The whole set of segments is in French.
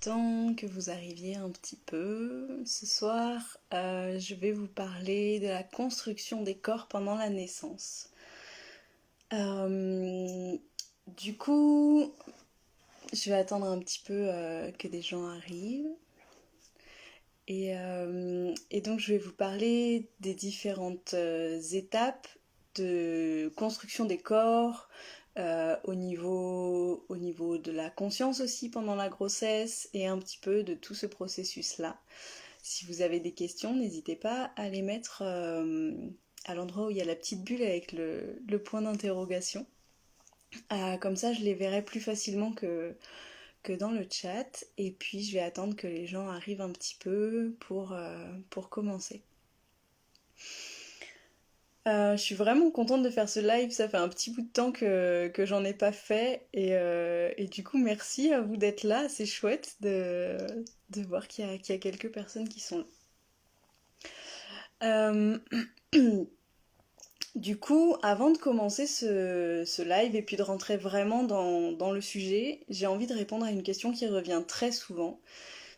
temps que vous arriviez un petit peu. Ce soir, je vais vous parler de la construction des corps pendant la naissance. Euh, du coup, je vais attendre un petit peu que des gens arrivent. Et donc, je vais vous parler des différentes étapes de construction des corps, au niveau de la conscience aussi pendant la grossesse et un petit peu de tout ce processus-là. Si vous avez des questions, n'hésitez pas à les mettre à l'endroit où il y a la petite bulle avec le point d'interrogation. Comme ça, je les verrai plus facilement que dans le chat. Et puis, je vais attendre que les gens arrivent un petit peu pour commencer. Je suis vraiment contente de faire ce live, ça fait un petit bout de temps que j'en ai pas fait et du coup merci à vous d'être là, c'est chouette de voir qu'il y a quelques personnes qui sont là. Du coup, avant de commencer ce live et puis de rentrer vraiment dans le sujet, j'ai envie de répondre à une question qui revient très souvent.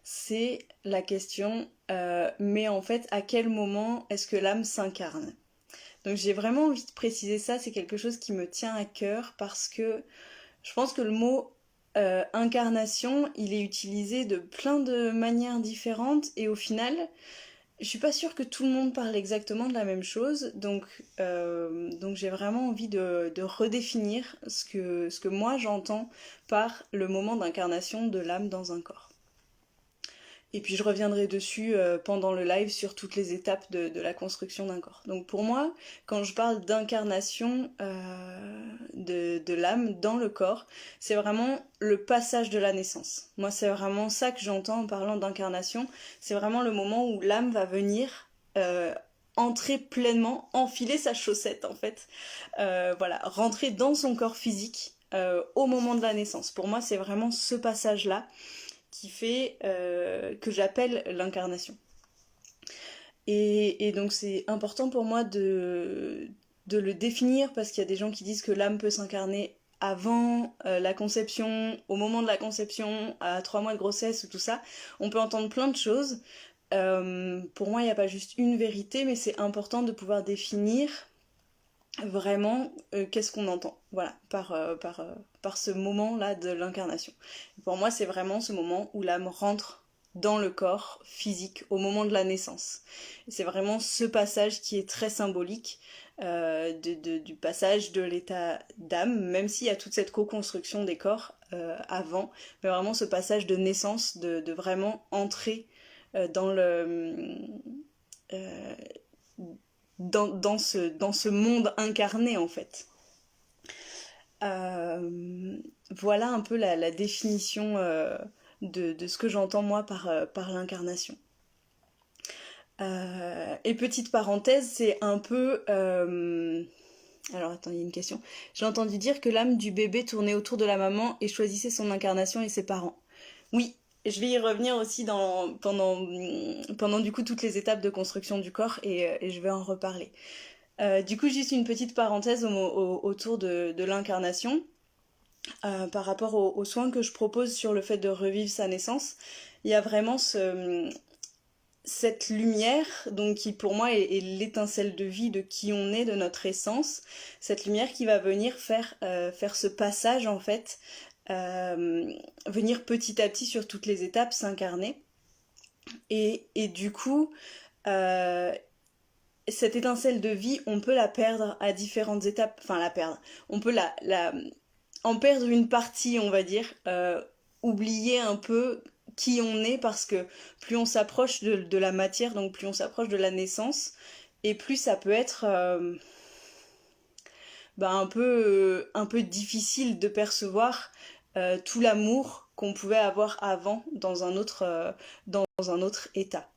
C'est la question, mais en fait, à quel moment est-ce que l'âme s'incarne? Donc j'ai vraiment envie de préciser ça, c'est quelque chose qui me tient à cœur parce que je pense que le mot incarnation, il est utilisé de plein de manières différentes et au final, je suis pas sûre que tout le monde parle exactement de la même chose, donc j'ai vraiment envie de redéfinir ce que moi j'entends par le moment d'incarnation de l'âme dans un corps. Et puis je reviendrai dessus pendant le live sur toutes les étapes de la construction d'un corps. Donc pour moi, quand je parle d'incarnation de l'âme dans le corps, c'est vraiment le passage de la naissance. Moi, c'est vraiment ça que j'entends en parlant d'incarnation. C'est vraiment le moment où l'âme va venir entrer pleinement, enfiler sa chaussette en fait. Voilà, rentrer dans son corps physique au moment de la naissance. Pour moi, c'est vraiment ce passage-là qui fait que j'appelle l'incarnation. Et donc c'est important pour moi de le définir parce qu'il y a des gens qui disent que l'âme peut s'incarner avant la conception, au moment de la conception, à 3 mois de grossesse, tout ça. On peut entendre plein de choses. Pour moi, il n'y a pas juste une vérité, mais c'est important de pouvoir définir vraiment qu'est-ce qu'on entend, voilà, par ce moment-là de l'incarnation. Pour moi, c'est vraiment ce moment où l'âme rentre dans le corps physique au moment de la naissance. Et c'est vraiment ce passage qui est très symbolique du passage de l'état d'âme, même s'il y a toute cette co-construction des corps avant, mais vraiment ce passage de naissance, de vraiment entrer dans le... Euh, dans ce monde incarné en fait. Voilà un peu la définition de ce que j'entends moi par l'incarnation. Et petite parenthèse, c'est un peu... alors attends, il y a une question. J'ai entendu dire que l'âme du bébé tournait autour de la maman et choisissait son incarnation et ses parents. Oui, je vais y revenir aussi pendant du coup toutes les étapes de construction du corps et je vais en reparler. Du coup, juste une petite parenthèse autour de l'incarnation. Par rapport aux soins que je propose sur le fait de revivre sa naissance, il y a vraiment cette lumière, donc qui pour moi est l'étincelle de vie de qui on est, de notre essence, cette lumière qui va venir faire ce passage en fait, venir petit à petit sur toutes les étapes s'incarner. Et du coup, euh, cette étincelle de vie, on peut la perdre à différentes étapes, enfin la perdre, on peut en perdre une partie, on va dire, oublier un peu qui on est parce que plus on s'approche de la matière, donc plus on s'approche de la naissance, et plus ça peut être un peu difficile de percevoir tout l'amour qu'on pouvait avoir avant dans un autre état.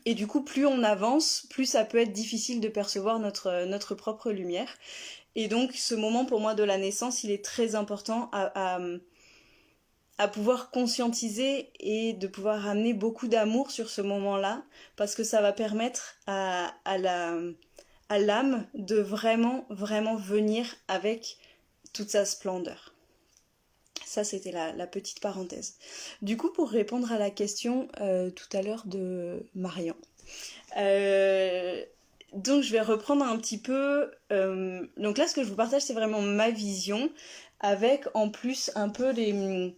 Et du coup, plus on avance, plus ça peut être difficile de percevoir notre propre lumière. Et donc, ce moment pour moi de la naissance, il est très important à pouvoir conscientiser et de pouvoir amener beaucoup d'amour sur ce moment-là, parce que ça va permettre à l'âme de vraiment, vraiment venir avec toute sa splendeur. Ça, c'était la petite parenthèse. Du coup, pour répondre à la question tout à l'heure de Marian, donc je vais reprendre un petit peu. Donc là, ce que je vous partage, c'est vraiment ma vision, avec en plus un peu les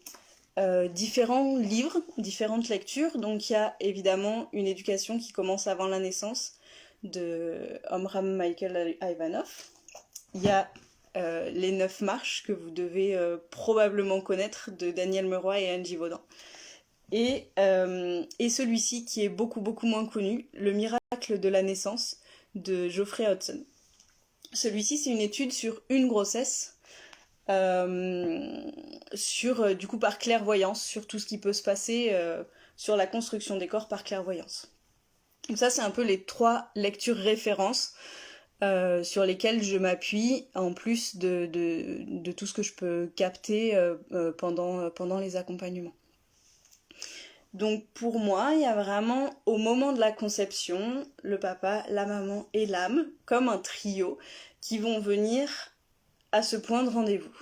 différents livres, différentes lectures. Donc il y a évidemment une éducation qui commence avant la naissance de Omram Michael Ivanov. Il y a les 9 marches que vous devez probablement connaître de Daniel Meroy et Angie Vaudin. Et celui-ci qui est beaucoup moins connu, Le miracle de la naissance de Geoffrey Hodgson. Celui-ci, c'est une étude sur une grossesse, du coup par clairvoyance, sur tout ce qui peut se passer sur la construction des corps par clairvoyance. Donc ça, c'est un peu les 3 lectures références sur lesquelles je m'appuie, en plus de tout ce que je peux capter pendant les accompagnements. Donc pour moi, il y a vraiment, au moment de la conception, le papa, la maman et l'âme, comme un trio, qui vont venir à ce point de rendez-vous.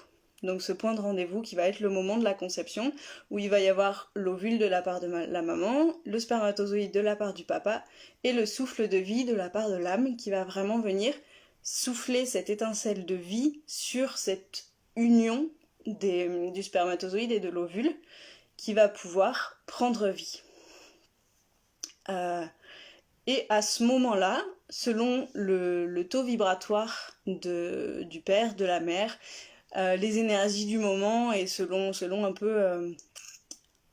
Donc ce point de rendez-vous qui va être le moment de la conception, où il va y avoir l'ovule de la part de la maman, le spermatozoïde de la part du papa, et le souffle de vie de la part de l'âme, qui va vraiment venir souffler cette étincelle de vie sur cette union du spermatozoïde et de l'ovule, qui va pouvoir prendre vie. Et à ce moment-là, selon le taux vibratoire du père, de la mère, les énergies du moment et selon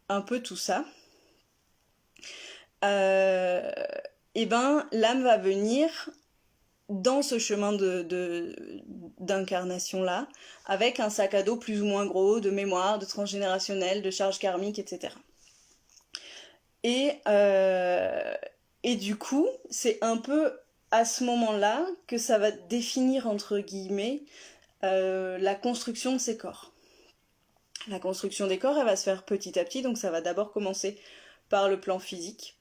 un peu tout ça, et ben l'âme va venir dans ce chemin d'incarnation-là, avec un sac à dos plus ou moins gros, de mémoire, de transgénérationnel, de charge karmique, etc. Et du coup, c'est un peu à ce moment-là que ça va définir, entre guillemets, la construction de ces corps. La construction des corps, elle va se faire petit à petit, donc ça va d'abord commencer par le plan physique.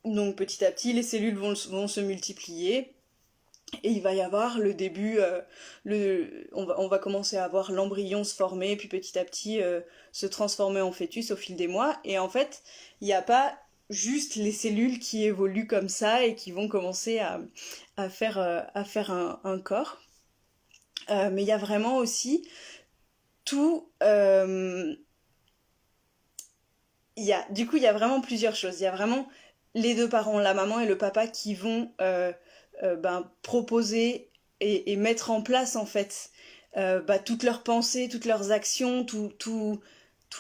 Donc petit à petit, les cellules vont se multiplier, et il va y avoir le début, on va commencer à voir l'embryon se former, puis petit à petit se transformer en fœtus au fil des mois. Et en fait, il n'y a pas juste les cellules qui évoluent comme ça et qui vont commencer à faire un corps. Mais il y a vraiment aussi tout... du coup, il y a vraiment plusieurs choses. Il y a vraiment les 2 parents, la maman et le papa, qui vont... proposer et mettre en place en fait toutes leurs pensées, toutes leurs actions, tous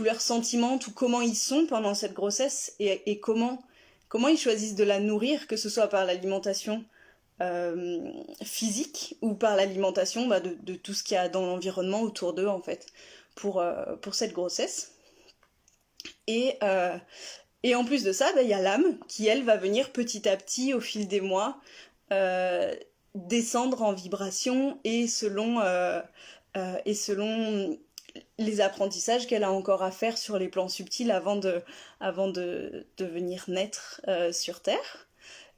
leurs sentiments, tout comment ils sont pendant cette grossesse et comment ils choisissent de la nourrir, que ce soit par l'alimentation physique ou par l'alimentation de tout ce qu'il y a dans l'environnement autour d'eux en fait pour cette grossesse. Et en plus de ça, il y a l'âme qui elle va venir petit à petit au fil des mois descendre en vibration et selon les apprentissages qu'elle a encore à faire sur les plans subtils avant de venir naître sur Terre.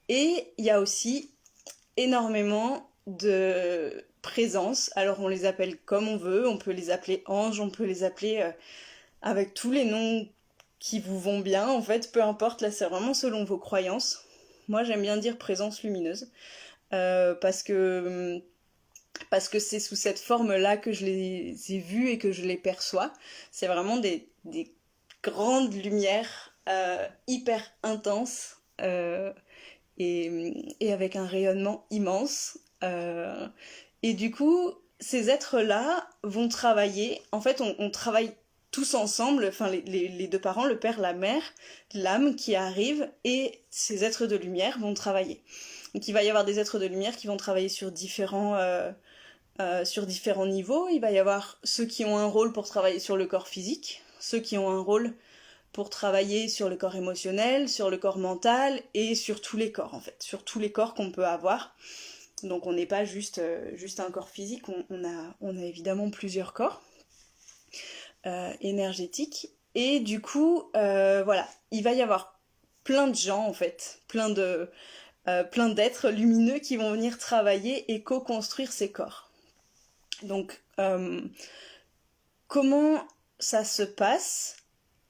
Et il y a aussi énormément de présences. Alors on les appelle comme on veut, on peut les appeler anges, on peut les appeler avec tous les noms qui vous vont bien, en fait, peu importe, là c'est vraiment selon vos croyances. Moi j'aime bien dire présence lumineuse, parce que c'est sous cette forme-là que je les ai vus et que je les perçois. C'est vraiment des grandes lumières hyper intenses et avec un rayonnement immense. Et du coup, ces êtres-là vont travailler. En fait, on travaille tous ensemble, enfin les 2 parents, le père, la mère, l'âme qui arrive, et ces êtres de lumière vont travailler. Donc il va y avoir des êtres de lumière qui vont travailler sur différents niveaux. Il va y avoir ceux qui ont un rôle pour travailler sur le corps physique, ceux qui ont un rôle pour travailler sur le corps émotionnel, sur le corps mental et sur tous les corps en fait, sur tous les corps qu'on peut avoir. Donc on n'est pas juste un corps physique, on a évidemment plusieurs corps énergétiques. Et du coup, voilà, il va y avoir plein de gens en fait, plein d'êtres lumineux qui vont venir travailler et co-construire ces corps. Donc, comment ça se passe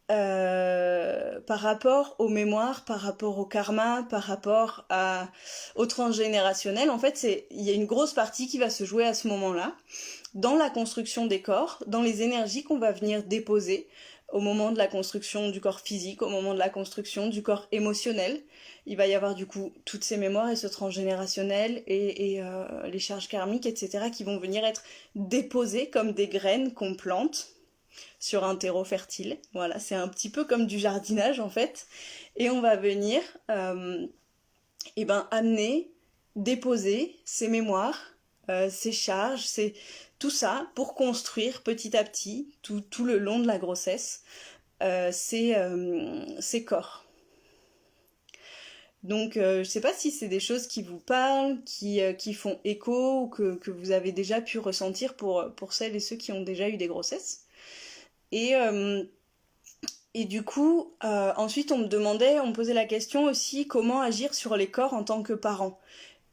par rapport aux mémoires, par rapport au karma, par rapport au transgénérationnel. En fait, il y a une grosse partie qui va se jouer à ce moment-là, dans la construction des corps, dans les énergies qu'on va venir déposer au moment de la construction du corps physique, au moment de la construction du corps émotionnel. Il va y avoir du coup toutes ces mémoires et ce transgénérationnel et les charges karmiques, etc., qui vont venir être déposées comme des graines qu'on plante sur un terreau fertile. Voilà, c'est un petit peu comme du jardinage en fait. Et on va venir amener, déposer ces mémoires, ces charges, tout ça pour construire petit à petit, tout le long de la grossesse, ces corps. Donc je sais pas si c'est des choses qui vous parlent, qui font écho, ou que vous avez déjà pu ressentir pour celles et ceux qui ont déjà eu des grossesses. Et du coup, ensuite on me posait la question aussi comment agir sur les corps en tant que parent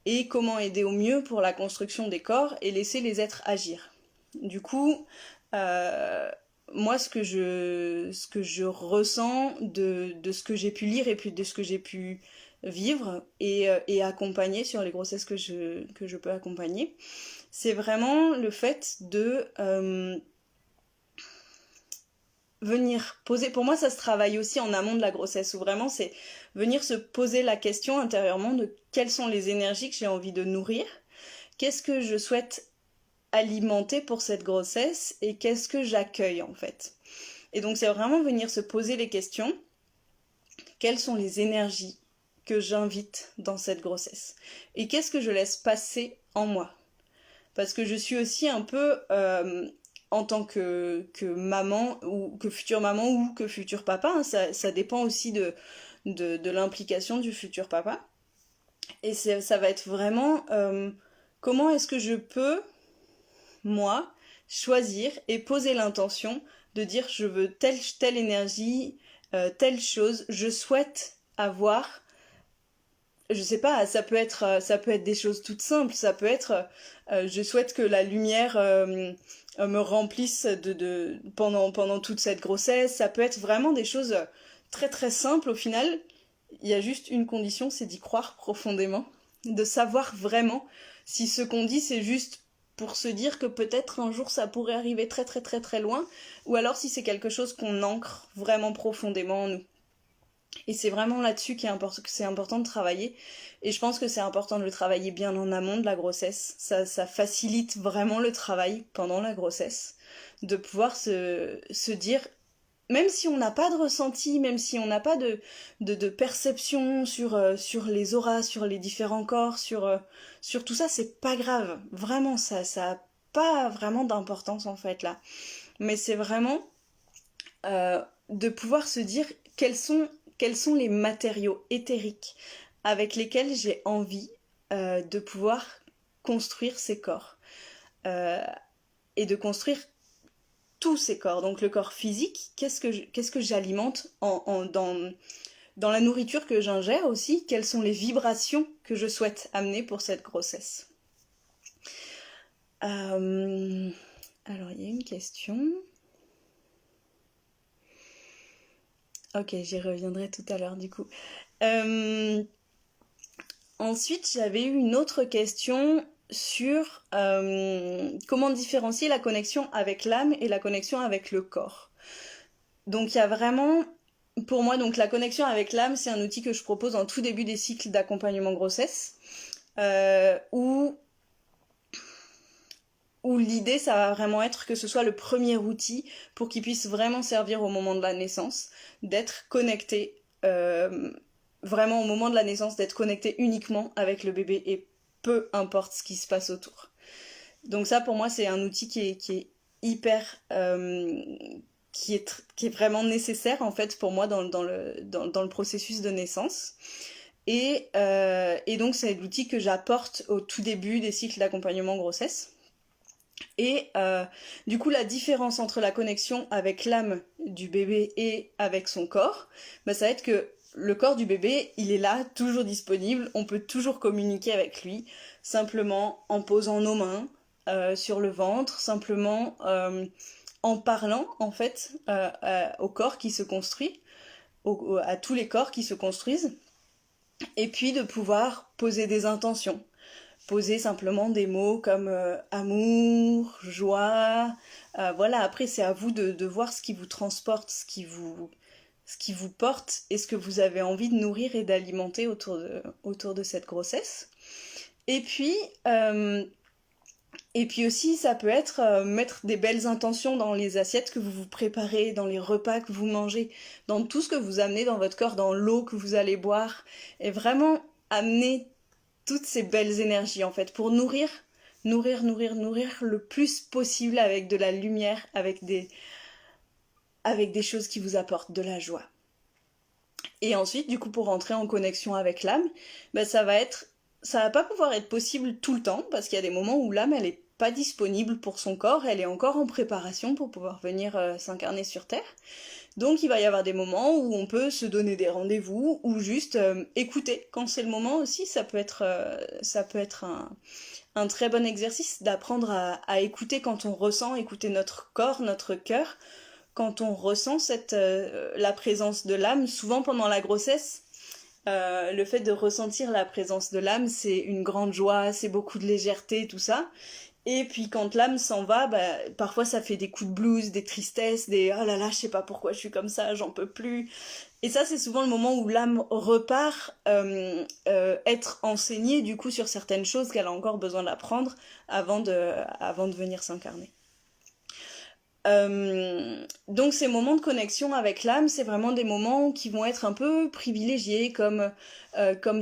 et comment aider au mieux pour la construction des corps et laisser les êtres agir. Du coup, moi ce que je ressens de ce que j'ai pu lire et puis de ce que j'ai pu vivre et accompagner sur les grossesses que je peux accompagner, c'est vraiment le fait de venir poser, pour moi ça se travaille aussi en amont de la grossesse, où vraiment c'est venir se poser la question intérieurement de quelles sont les énergies que j'ai envie de nourrir, qu'est-ce que je souhaite alimenter pour cette grossesse et qu'est-ce que j'accueille en fait. Et donc c'est vraiment venir se poser les questions, quelles sont les énergies que j'invite dans cette grossesse et qu'est-ce que je laisse passer en moi. Parce que je suis aussi un peu en tant que maman ou que future maman ou que futur papa, hein, ça dépend aussi de l'implication du futur papa. Et ça va être vraiment comment est-ce que je peux, moi, choisir et poser l'intention de dire je veux telle énergie, telle chose, je souhaite avoir. Je sais pas, ça peut être des choses toutes simples, ça peut être je souhaite que la lumière me remplisse pendant toute cette grossesse, ça peut être vraiment des choses très très simples au final. Il y a juste une condition, c'est d'y croire profondément, de savoir vraiment si ce qu'on dit c'est juste pour se dire que peut-être un jour ça pourrait arriver très très très très loin, ou alors si c'est quelque chose qu'on ancre vraiment profondément en nous. Et c'est vraiment là-dessus que c'est important de travailler. Et je pense que c'est important de le travailler bien en amont de la grossesse. Ça facilite vraiment le travail pendant la grossesse. De pouvoir se dire, même si on n'a pas de ressenti, même si on n'a pas de perception sur les auras, sur les différents corps, sur tout ça, c'est pas grave. Vraiment, ça a pas vraiment d'importance en fait là. Mais c'est vraiment de pouvoir se dire quels sont les matériaux éthériques avec lesquels j'ai envie de pouvoir construire ces corps et de construire tous ces corps. Donc le corps physique, qu'est-ce que j'alimente dans la nourriture que j'ingère aussi, quelles sont les vibrations que je souhaite amener pour cette grossesse. Alors il y a une question. Ok, j'y reviendrai tout à l'heure du coup. Ensuite, j'avais eu une autre question sur comment différencier la connexion avec l'âme et la connexion avec le corps. Donc il y a vraiment, pour moi, donc la connexion avec l'âme, c'est un outil que je propose en tout début des cycles d'accompagnement grossesse, où l'idée, ça va vraiment être que ce soit le premier outil pour qu'il puisse vraiment servir au moment de la naissance, d'être connecté, vraiment au moment de la naissance, d'être connecté uniquement avec le bébé et peu importe ce qui se passe autour. Donc ça, pour moi, c'est un outil qui est hyper... qui est vraiment nécessaire, en fait, pour moi, dans le processus de naissance. Et donc, c'est l'outil que j'apporte au tout début des cycles d'accompagnement grossesse. Et du coup, la différence entre la connexion avec l'âme du bébé et avec son corps, bah, ça va être que le corps du bébé, il est là, toujours disponible, on peut toujours communiquer avec lui, simplement en posant nos mains sur le ventre, simplement en parlant en fait au corps qui se construit, à tous les corps qui se construisent, et puis de pouvoir poser des intentions. Poser simplement des mots comme amour, joie. Voilà, après c'est à vous de voir ce qui vous transporte, ce qui vous porte et ce que vous avez envie de nourrir et d'alimenter autour de cette grossesse. Et puis, euh, et puis aussi, ça peut être mettre des belles intentions dans les assiettes que vous vous préparez, dans les repas que vous mangez, dans tout ce que vous amenez dans votre corps, dans l'eau que vous allez boire, et vraiment amener toutes ces belles énergies en fait pour nourrir le plus possible avec de la lumière, avec des choses qui vous apportent de la joie. Et ensuite, du coup, pour rentrer en connexion avec l'âme, ben ça va pas pouvoir être possible tout le temps parce qu'il y a des moments où l'âme elle est pas disponible pour son corps, elle est encore en préparation pour pouvoir venir s'incarner sur Terre. Donc il va y avoir des moments où on peut se donner des rendez-vous ou juste écouter quand c'est le moment aussi. Ça peut être un très bon exercice d'apprendre à écouter quand on ressent, écouter notre corps, notre cœur, quand on ressent la présence de l'âme. Souvent pendant la grossesse, le fait de ressentir la présence de l'âme, c'est une grande joie, c'est beaucoup de légèreté, tout ça. Et puis quand l'âme s'en va, bah, parfois ça fait des coups de blues, des tristesses, des oh là là, je sais pas pourquoi je suis comme ça, j'en peux plus. Et ça, c'est souvent le moment où l'âme repart être enseignée du coup sur certaines choses qu'elle a encore besoin d'apprendre avant de venir s'incarner. Donc ces moments de connexion avec l'âme, c'est vraiment des moments qui vont être un peu privilégiés, comme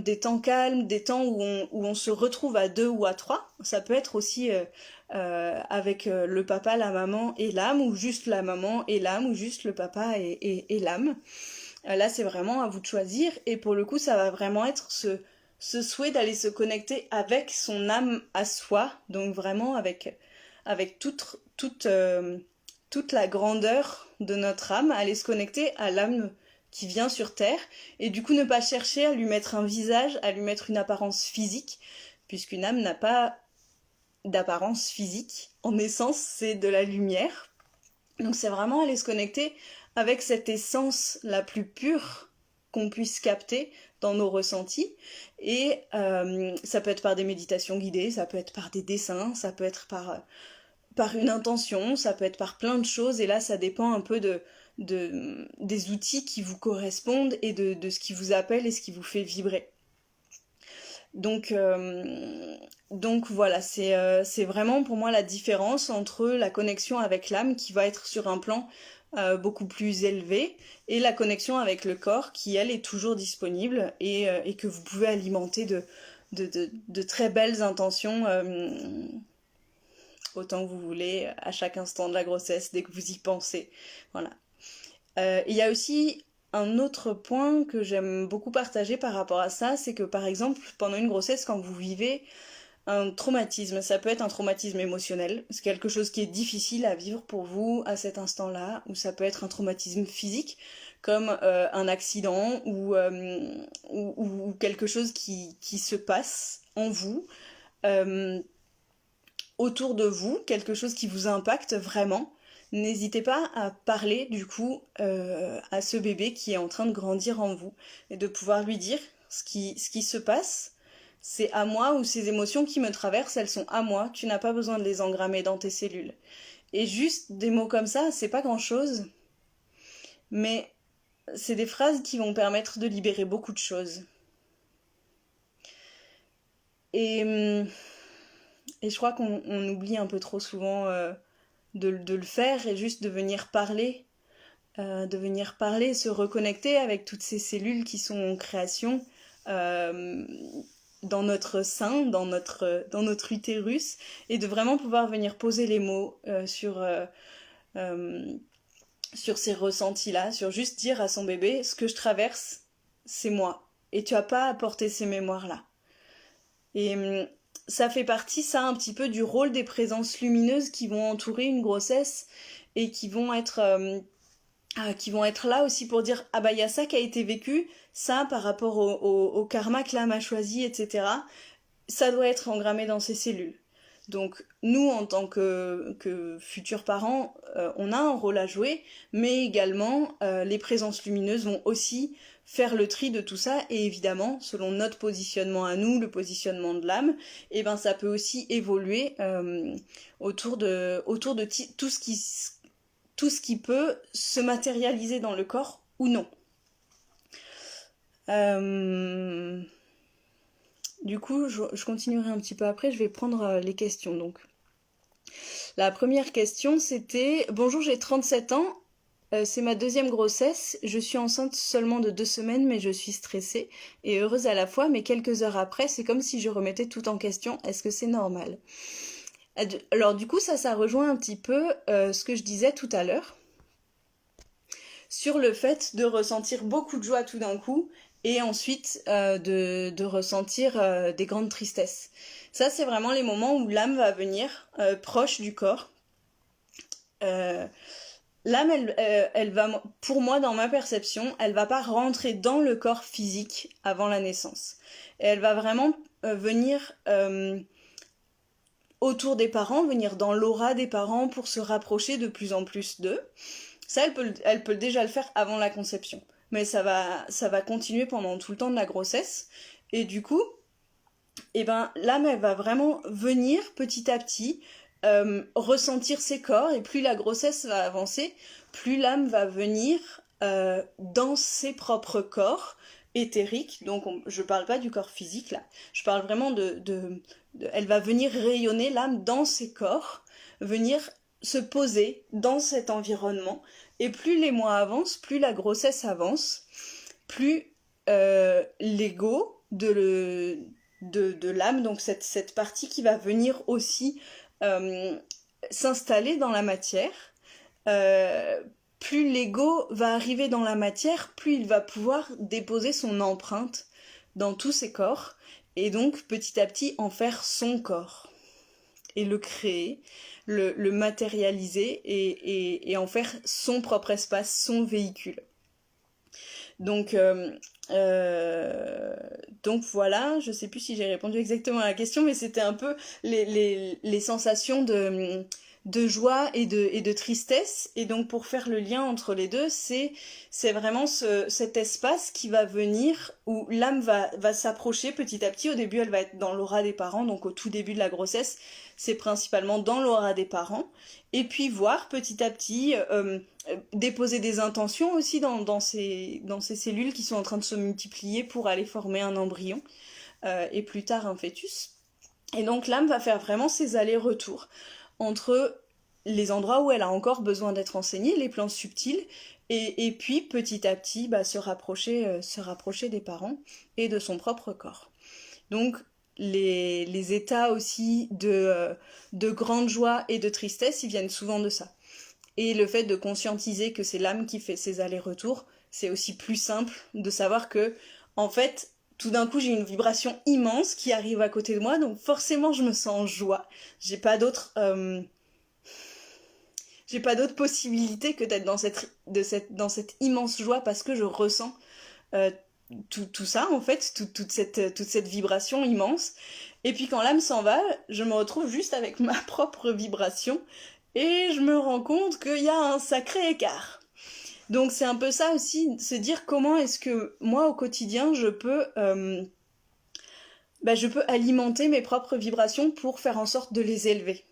des temps calmes, des temps où on se retrouve à deux ou à trois. Ça peut être aussi avec le papa, la maman et l'âme, ou juste la maman et l'âme, ou juste le papa et l'âme. Là, c'est vraiment à vous de choisir, et pour le coup, ça va vraiment être ce souhait d'aller se connecter avec son âme à soi, donc vraiment avec toute la grandeur de notre âme, aller se connecter à l'âme qui vient sur Terre, et du coup ne pas chercher à lui mettre un visage, à lui mettre une apparence physique, puisqu'une âme n'a pas d'apparence physique. En essence, c'est de la lumière. Donc c'est vraiment aller se connecter avec cette essence la plus pure qu'on puisse capter dans nos ressentis. Et ça peut être par des méditations guidées, ça peut être par des dessins, ça peut être par une intention, ça peut être par plein de choses, et là ça dépend un peu des outils qui vous correspondent et de ce qui vous appelle et ce qui vous fait vibrer. Donc voilà, c'est vraiment pour moi la différence entre la connexion avec l'âme qui va être sur un plan beaucoup plus élevé et la connexion avec le corps qui elle est toujours disponible et que vous pouvez alimenter de très belles intentions autant que vous voulez, à chaque instant de la grossesse, dès que vous y pensez. Voilà. Il y a aussi un autre point que j'aime beaucoup partager par rapport à ça, c'est que par exemple, pendant une grossesse, quand vous vivez un traumatisme, ça peut être un traumatisme émotionnel, c'est quelque chose qui est difficile à vivre pour vous à cet instant-là, ou ça peut être un traumatisme physique, comme un accident ou quelque chose qui se passe en vous. Autour de vous, quelque chose qui vous impacte vraiment, n'hésitez pas à parler du coup à ce bébé qui est en train de grandir en vous et de pouvoir lui dire ce qui se passe, c'est à moi, ou ces émotions qui me traversent, elles sont à moi, tu n'as pas besoin de les engrammer dans tes cellules. Et juste des mots comme ça, c'est pas grand-chose, mais c'est des phrases qui vont permettre de libérer beaucoup de choses. Et Et je crois qu'on oublie un peu trop souvent de le faire et juste de venir parler, se reconnecter avec toutes ces cellules qui sont en création euh, dans notre sein, dans notre utérus, et de vraiment pouvoir venir poser les mots euh, sur ces ressentis-là, sur juste dire à son bébé, ce que je traverse, c'est moi, et tu n'as pas à porter ces mémoires-là. Et ça fait partie, ça, un petit peu du rôle des présences lumineuses qui vont entourer une grossesse et qui vont être là aussi pour dire ah bah il y a ça qui a été vécu, ça par rapport au karma que l'âme a choisi, etc. Ça doit être engrammé dans ses cellules. Donc nous, en tant que futurs parents, on a un rôle à jouer, mais également les présences lumineuses vont aussi faire le tri de tout ça, et évidemment, selon notre positionnement à nous, le positionnement de l'âme, et ben ça peut aussi évoluer autour de tout ce qui peut se matérialiser dans le corps ou non. Du coup, je continuerai un petit peu après, je vais prendre les questions donc. La première question c'était: bonjour, j'ai 37 ans, c'est ma deuxième grossesse, je suis enceinte seulement de 2 semaines mais je suis stressée et heureuse à la fois, mais quelques heures après c'est comme si je remettais tout en question, est-ce que c'est normal? Alors du coup ça rejoint un petit peu ce que je disais tout à l'heure sur le fait de ressentir beaucoup de joie tout d'un coup et ensuite de ressentir des grandes tristesses. Ça, c'est vraiment les moments où l'âme va venir proche du corps. L'âme, elle va, pour moi, dans ma perception, elle va pas rentrer dans le corps physique avant la naissance. Et elle va vraiment venir autour des parents, venir dans l'aura des parents pour se rapprocher de plus en plus d'eux. Ça, elle peut déjà le faire avant la conception. Mais ça va continuer pendant tout le temps de la grossesse. Et du coup, eh ben, l'âme, elle va vraiment venir petit à petit ressentir ses corps. Et plus la grossesse va avancer, plus l'âme va venir dans ses propres corps éthériques. Donc, je parle pas du corps physique, là. Je parle vraiment elle va venir rayonner, l'âme, dans ses corps, venir se poser dans cet environnement. Et plus les mois avancent, plus la grossesse avance, plus l'ego de l'âme, donc cette partie qui va venir aussi s'installer dans la matière, plus l'ego va arriver dans la matière, plus il va pouvoir déposer son empreinte dans tous ses corps, et donc petit à petit en faire son corps, et le créer, le matérialiser et en faire son propre espace, son véhicule. Donc voilà, je sais plus si j'ai répondu exactement à la question, mais c'était un peu les sensations de joie et de tristesse. Et donc pour faire le lien entre les deux, c'est vraiment cet espace qui va venir où l'âme va s'approcher petit à petit. Au début, elle va être dans l'aura des parents, donc au tout début de la grossesse, c'est principalement dans l'aura des parents. Et puis voir petit à petit déposer des intentions aussi dans ces cellules qui sont en train de se multiplier pour aller former un embryon et plus tard un fœtus. Et donc l'âme va faire vraiment ses allers-retours entre les endroits où elle a encore besoin d'être enseignée, les plans subtils, et puis petit à petit se rapprocher des parents et de son propre corps. Donc les états aussi de grande joie et de tristesse, ils viennent souvent de ça. Et le fait de conscientiser que c'est l'âme qui fait ses allers-retours, c'est aussi plus simple de savoir que, en fait, tout d'un coup, j'ai une vibration immense qui arrive à côté de moi, donc forcément, je me sens en joie. J'ai pas d'autre possibilité que d'être dans cette immense joie parce que je ressens tout ça, en fait, toute cette vibration immense. Et puis quand l'âme s'en va, je me retrouve juste avec ma propre vibration et je me rends compte qu'il y a un sacré écart. Donc c'est un peu ça aussi, se dire comment est-ce que moi au quotidien je peux alimenter mes propres vibrations pour faire en sorte de les élever.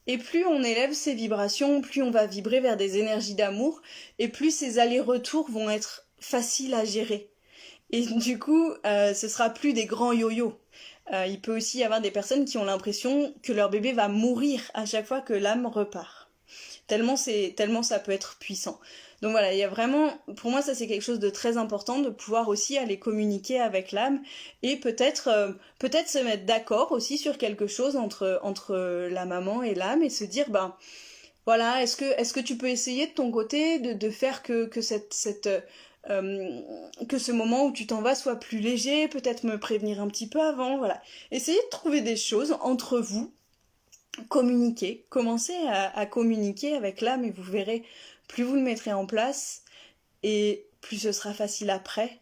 Et plus on élève ces vibrations, plus on va vibrer vers des énergies d'amour, et plus ces allers-retours vont être faciles à gérer. Et du coup, ce sera plus des grands yo-yo. Il peut aussi y avoir des personnes qui ont l'impression que leur bébé va mourir à chaque fois que l'âme repart. Tellement ça peut être puissant. Donc voilà, il y a vraiment, pour moi ça c'est quelque chose de très important, de pouvoir aussi aller communiquer avec l'âme et peut-être se mettre d'accord aussi sur quelque chose entre la maman et l'âme et se dire voilà, est-ce que tu peux essayer de ton côté de faire que ce moment où tu t'en vas soit plus léger, peut-être me prévenir un petit peu avant, voilà. Essayez de trouver des choses entre vous, communiquer, commencez à communiquer avec l'âme et vous verrez, plus vous le mettrez en place et plus ce sera facile après,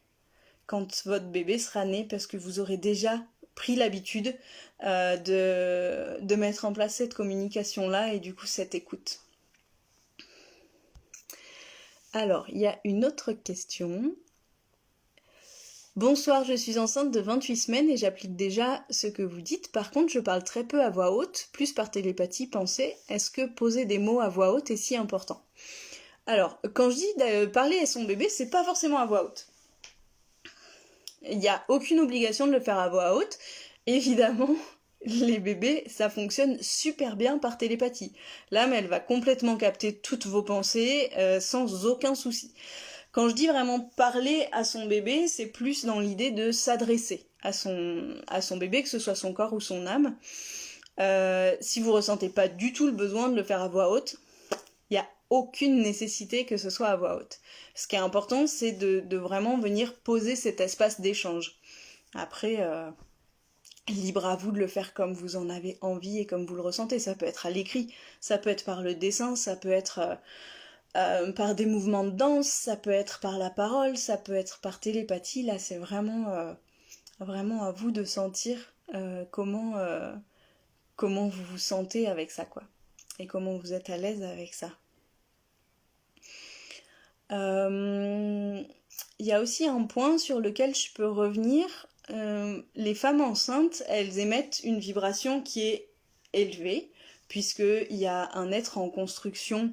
quand votre bébé sera né, parce que vous aurez déjà pris l'habitude de mettre en place cette communication-là et du coup cette écoute. Alors, il y a une autre question. Bonsoir, je suis enceinte de 28 semaines et j'applique déjà ce que vous dites. Par contre, je parle très peu à voix haute, plus par télépathie, pensée. Est-ce que poser des mots à voix haute est si important? Alors, quand je dis parler à son bébé, c'est pas forcément à voix haute. Il n'y a aucune obligation de le faire à voix haute. Évidemment, les bébés, ça fonctionne super bien par télépathie. L'âme, elle va complètement capter toutes vos pensées sans aucun souci. Quand je dis vraiment parler à son bébé, c'est plus dans l'idée de s'adresser à son bébé, que ce soit son corps ou son âme. Si vous ressentez pas du tout le besoin de le faire à voix haute, il n'y a aucune nécessité que ce soit à voix haute. Ce qui est important, c'est de vraiment venir poser cet espace d'échange. Après, libre à vous de le faire comme vous en avez envie et comme vous le ressentez. Ça peut être à l'écrit, ça peut être par le dessin, ça peut être par des mouvements de danse, ça peut être par la parole, ça peut être par télépathie. Là, c'est vraiment, vraiment à vous de sentir comment vous vous sentez avec ça, quoi. Et comment vous êtes à l'aise avec ça. Il y a aussi un point sur lequel je peux revenir. Les femmes enceintes, elles émettent une vibration qui est élevée, puisqu'il y a un être en construction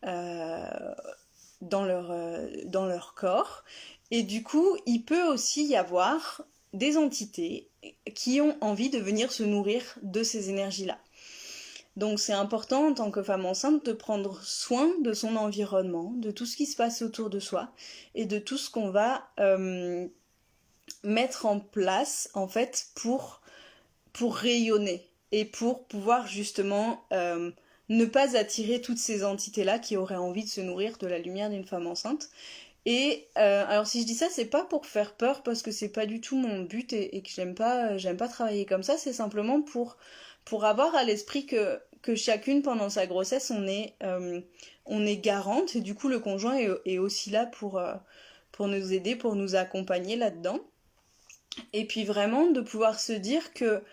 dans leur corps. Et du coup, il peut aussi y avoir des entités qui ont envie de venir se nourrir de ces énergies-là. Donc c'est important en tant que femme enceinte de prendre soin de son environnement, de tout ce qui se passe autour de soi et de tout ce qu'on va mettre en place en fait pour rayonner et pour pouvoir justement ne pas attirer toutes ces entités-là qui auraient envie de se nourrir de la lumière d'une femme enceinte. Et alors si je dis ça, c'est pas pour faire peur parce que c'est pas du tout mon but et que j'aime pas travailler comme ça, c'est simplement pour avoir à l'esprit que chacune pendant sa grossesse on est garante et du coup le conjoint est aussi là pour nous aider, pour nous accompagner là-dedans. Et puis vraiment de pouvoir se dire que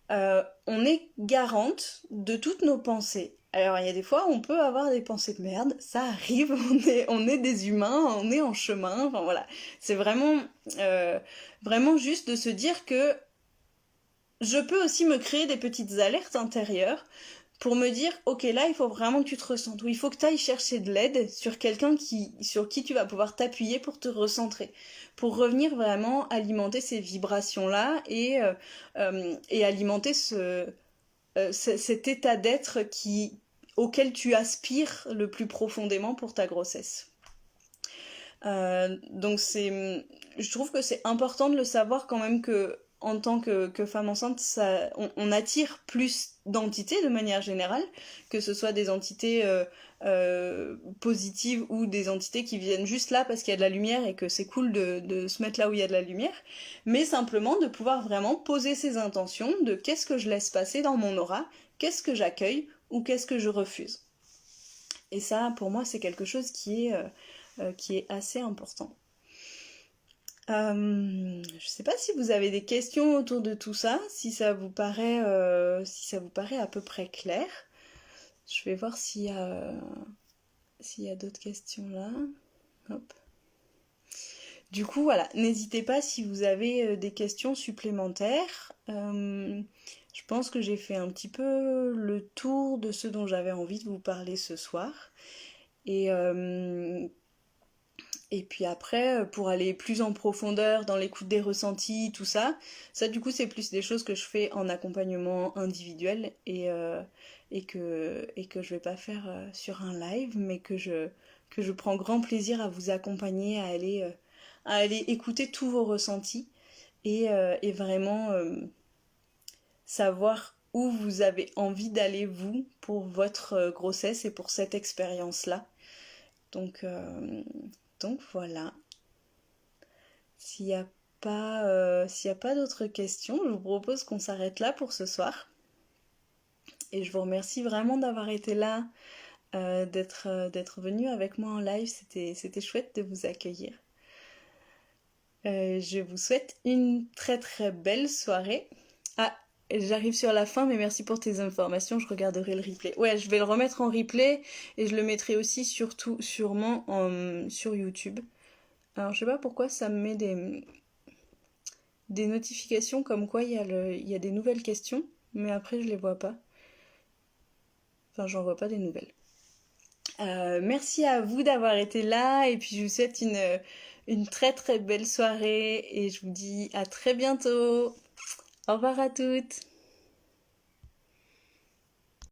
on est garante de toutes nos pensées. Alors il y a des fois on peut avoir des pensées de merde, ça arrive, on est des humains, on est en chemin, enfin voilà. C'est vraiment, vraiment juste de se dire que je peux aussi me créer des petites alertes intérieures pour me dire, ok, là, il faut vraiment que tu te ressentes, ou il faut que tu ailles chercher de l'aide sur quelqu'un sur qui tu vas pouvoir t'appuyer pour te recentrer, pour revenir vraiment alimenter ces vibrations-là et alimenter cet état d'être auquel tu aspires le plus profondément pour ta grossesse. Donc je trouve que c'est important de le savoir quand même que en tant que femme enceinte, on attire plus d'entités de manière générale, que ce soit des entités positives ou des entités qui viennent juste là parce qu'il y a de la lumière et que c'est cool de se mettre là où il y a de la lumière, mais simplement de pouvoir vraiment poser ses intentions de qu'est-ce que je laisse passer dans mon aura, qu'est-ce que j'accueille ou qu'est-ce que je refuse. Et ça, pour moi, c'est quelque chose qui est assez important. Je sais pas si vous avez des questions autour de tout ça, si ça vous paraît à peu près clair. Je vais voir s'il y a d'autres questions là. Hop. Du coup, voilà, n'hésitez pas si vous avez des questions supplémentaires. Je pense que j'ai fait un petit peu le tour de ce dont j'avais envie de vous parler ce soir. Et puis après, pour aller plus en profondeur dans l'écoute des ressentis, tout ça du coup c'est plus des choses que je fais en accompagnement individuel et que je vais pas faire sur un live, mais que je prends grand plaisir à vous accompagner, à aller écouter tous vos ressentis et vraiment savoir où vous avez envie d'aller vous pour votre grossesse et pour cette expérience-là. Donc voilà. S'il n'y a pas d'autres questions, je vous propose qu'on s'arrête là pour ce soir. Et je vous remercie vraiment d'avoir été là, d'être venu avec moi en live. C'était chouette de vous accueillir. Je vous souhaite une très très belle soirée Ah, j'arrive sur la fin, mais merci pour tes informations, je regarderai le replay. Ouais, je vais le remettre en replay et je le mettrai aussi sûrement sur YouTube. Alors, je sais pas pourquoi ça me met des notifications comme quoi il y a des nouvelles questions, mais après je les vois pas. Enfin, j'en vois pas des nouvelles. Merci à vous d'avoir été là et puis je vous souhaite une très très belle soirée et je vous dis à très bientôt. Au revoir à toutes.